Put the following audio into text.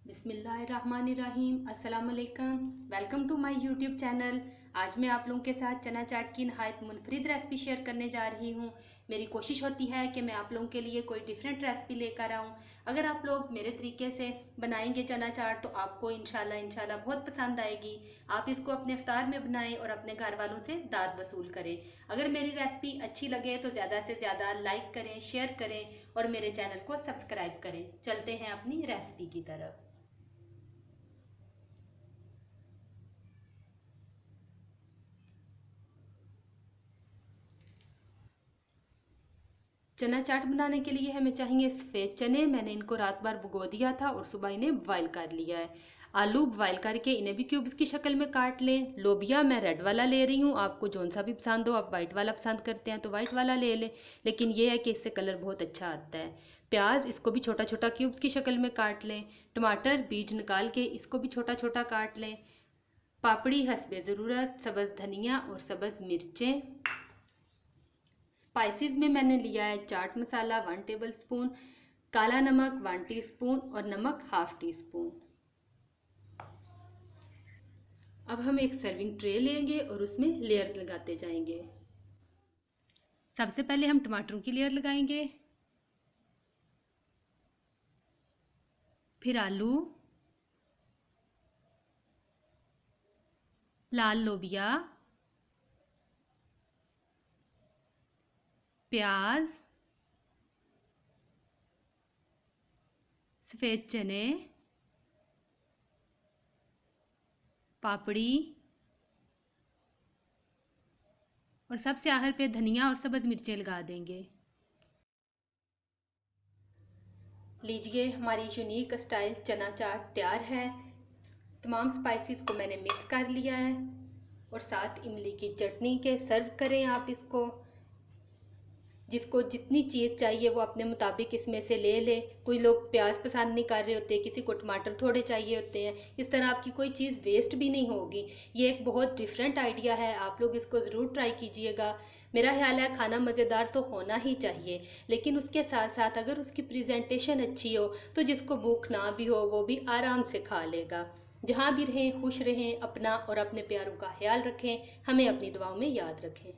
बिस्मिल्लाहिर्रहमानिर्रहीम। अस्सलाम वालेकुम। Welcome to my YouTube channel. आज मैं आप लोगों के साथ चना चाट की नहायत मुनफरिद रेसिपी शेयर करने जा रही हूँ। मेरी कोशिश होती है कि मैं आप लोगों के लिए कोई डिफरेंट रेसिपी लेकर आऊँ। अगर आप लोग मेरे तरीके से बनाएंगे चना चाट तो आपको इंशाल्लाह बहुत पसंद आएगी। आप इसको अपने इफ्तार में बनाएं और अपने घर वालों से दाद वसूल करें। अगर मेरी रेसिपी अच्छी लगे तो ज़्यादा से ज़्यादा लाइक करें, शेयर करें और मेरे चैनल को सब्सक्राइब करें। चलते हैं अपनी रेसिपी की तरफ। चना चाट बनाने के लिए हमें चाहिए सफ़ेद चने। मैंने इनको रात भर भिगो दिया था और सुबह इन्हें बॉयल कर लिया है। आलू बॉयल करके इन्हें भी क्यूब्स की शक्ल में काट लें। लोबिया मैं रेड वाला ले रही हूँ, आपको जौन सा भी पसंद हो। आप वाइट वाला पसंद करते हैं तो वाइट वाला ले लें, लेकिन ये है कि इससे कलर बहुत अच्छा आता है। प्याज इसको भी छोटा छोटा क्यूब्स की शक्ल में काट लें। टमाटर बीज निकाल के इसको भी छोटा छोटा काट लें। पापड़ी हस्बे ज़रूरत, सब्ज़ धनिया और सब्ज़ मिर्चें। स्पाइसेस में मैंने लिया है चाट मसाला 1 टेबल स्पून, काला नमक 1 टीस्पून और नमक ½ टीस्पून। अब हम एक सर्विंग ट्रे लेंगे और उसमें लेयर्स लगाते जाएंगे। सबसे पहले हम टमाटरों की लेयर लगाएंगे, फिर आलू, लाल लोबिया, प्याज, सफ़ेद चने, पापड़ी और सबसे आखिर पे धनिया और सब्ज़ मिर्चें लगा देंगे। लीजिए, हमारी यूनिक स्टाइल चना चाट तैयार है। तमाम स्पाइसेस को मैंने मिक्स कर लिया है और साथ इमली की चटनी के सर्व करें आप इसको। जिसको जितनी चीज़ चाहिए वो अपने मुताबिक इसमें से ले ले। कोई लोग प्याज पसंद नहीं कर रहे होते, किसी को टमाटर थोड़े चाहिए होते हैं। इस तरह आपकी कोई चीज़ वेस्ट भी नहीं होगी। ये एक बहुत डिफरेंट आइडिया है, आप लोग इसको ज़रूर ट्राई कीजिएगा। मेरा ख्याल है खाना मज़ेदार तो होना ही चाहिए, लेकिन उसके साथ साथ अगर उसकी प्रेजेंटेशन अच्छी हो तो जिसको भूख ना भी हो वो भी आराम से खा लेगा। जहाँ भी रहें खुश रहें, अपना और अपने प्यारों का ख्याल रखें। हमें अपनी दुआओं में याद रखें।